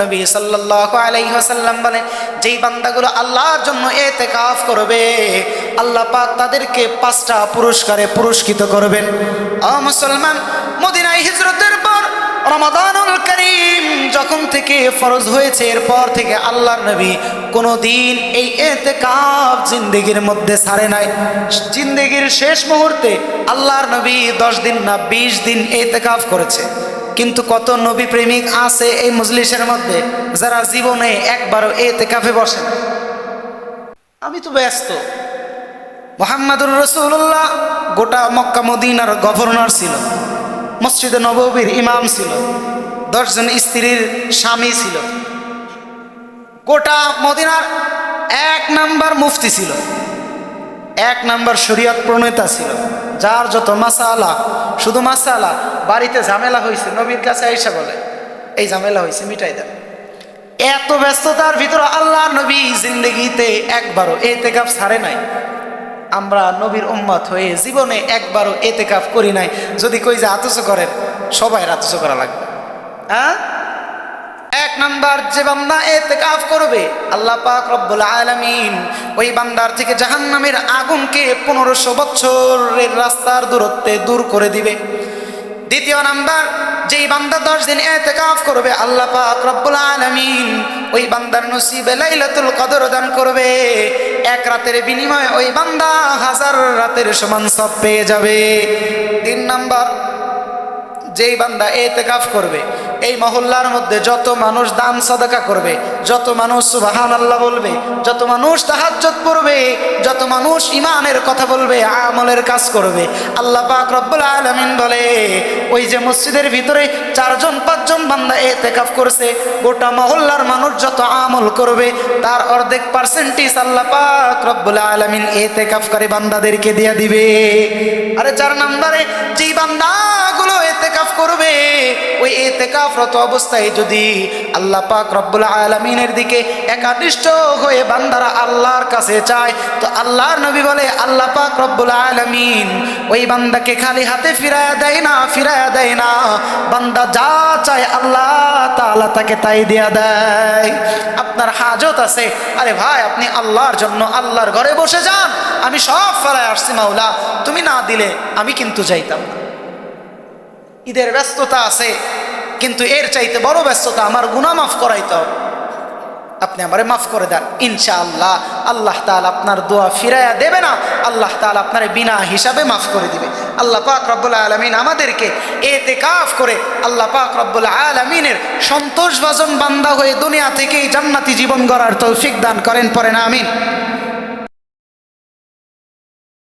নবী সাল্লাল্লাহু আলাইহি ওয়াসাল্লাম বলেন, যেই বান্দাগুলো আল্লাহর জন্য ইতিকাফ করবে আল্লাহ পাক তাদেরকে 5টা পুরস্কারে পুরস্কৃত করবেন। ও মুসলমান, মদিনায় হিজরতের পর রমাদানুল কারীম যখন থেকে ফরজ হয়েছে এরপর থেকে আল্লাহর নবী কোনোদিন এই ইতিকাফ জিন্দেগির মধ্যে ছাড়ে নাই। জিন্দেগির শেষ মুহূর্তে আল্লাহর নবী 10 দিন না 20 দিন ইতিকাফ করেছে। কিন্তু কত নবী প্রেমিক আছে এই মজলিসের মধ্যে যারা জীবনে একবারও ইতিকাফে বসেন? আমি তো ব্যস্ত। মুহাম্মাদুর রাসূলুল্লাহ গোটা মক্কা মদিনার গভর্নর ছিল, মসজিদে নববীর ইমাম ছিল, 10 জন স্ত্রীর স্বামী ছিল, গোটা মদিনার 1 নাম্বার মুফতি ছিল, 1 নাম্বার শরীয়ত প্রণেতা ছিল। যার যত মাসালা, শুধু মাসালা, বাড়িতে ঝামেলা হয়েছে নবীর কাছে আইসা বলে এই ঝামেলা হয়েছে মিটাই দেন। এত ব্যস্ততার ভিতরে আল্লাহর নবী জিন্দেগিতে একবারও ইতিকাফ ছাড়ে নাই। আমরা নবীর উম্মত হয়ে জীবনে একবারও ইতিকাফ করি নাই। যদি কই যে আতসো করেন, সবাই আতসো করা লাগবে। হ্যাঁ, 1 নাম্বার যে বান্দা ইতিকাফ করবে আল্লাহ পাক রব্বুল আলামিন ওই বান্দার থেকে জাহান্নামের আগুনকে 1500 বছরের রাস্তার দূরত্বে দূর করে দিবে। 2 নাম্বার, যেই বান্দা 10 দিন ইতিকাফ করবে আল্লাহ পাক রব্বুল আলামিন ওই বান্দার নসিবে লাইলাতুল কদর দান করবে। 1 রাতের বিনিময়ে ওই বান্দা 1000 রাতের সমান সওয়াব পেয়ে যাবে। 3 নাম্বার, যেই বান্দা ইতিকাফ করবে এই মহল্লার মধ্যে যত মানুষ দান সাদাকা করবে, যত মানুষ সুবহানাল্লাহ বলবে, যত মানুষ তাহাজ্জুদ পড়বে, যত মানুষ ঈমানের কথা বলবে, আমলের কাজ করবে, আল্লাহ পাক রব্বুল আলামিন বলে ওই যে মসজিদের ভিতরে 4 জন 5 জন বান্দা ইতিকাফ করছে, গোটা মহল্লার মানুষ যত আমল করবে তার অর্ধেক পার্সেন্টেজ আল্লাহ পাক রব্বুল আলামিন ইতিকাফকারী বান্দাদেরকে দিয়ে দিবে। আরে 4 নম্বরে, যেই বান্দাগুলো ইতিকাফ করবে ওই ইতিকাফরত অবস্থায় যদি আল্লাহ পাক রব্বুল আলামিনের দিকে একাদিষ্ট হয়ে বান্দারা আল্লাহর কাছে চায় তো আল্লাহর নবী বলে আল্লাহ পাক রব্বুল আলামিন ওই বান্দাকে খালি হাতে ফিরায়া দেয় না, বান্দা যা চায় আল্লাহ তাআলা তাকে তাই দিয়া দেয়। আপনার হাজত আছে, আরে ভাই আপনি আল্লাহর জন্য আল্লাহর ঘরে বসে যান, আমি সব ফেলায় আসছি মাওলা, তুমি না দিলে আমি কিন্তু যাইতাম না। ঈদের ব্যস্ততা আছে, কিন্তু এর চাইতে বড় ব্যস্ততা আমার গুনাহ মাফ করাইতে হবে। আপনি আমারে মাফ করে দেন, ইনশাআল্লাহ আল্লাহ তাআলা আপনার দোয়া ফিরাইয়া দেবে না, আল্লাহ তাআলা আপনার বিনা হিসাবে মাফ করে দিবে। আল্লাহ পাক রব্বুল আলামিন আমাদেরকে ইতিকাফ করে আল্লাহ পাক রব্বুল আলামিনের সন্তোষভাজন বান্দা হয়ে দুনিয়া থেকেই জান্নাতি জীবন গড়ার তৌফিক দান করেন, পড়েন আমিন।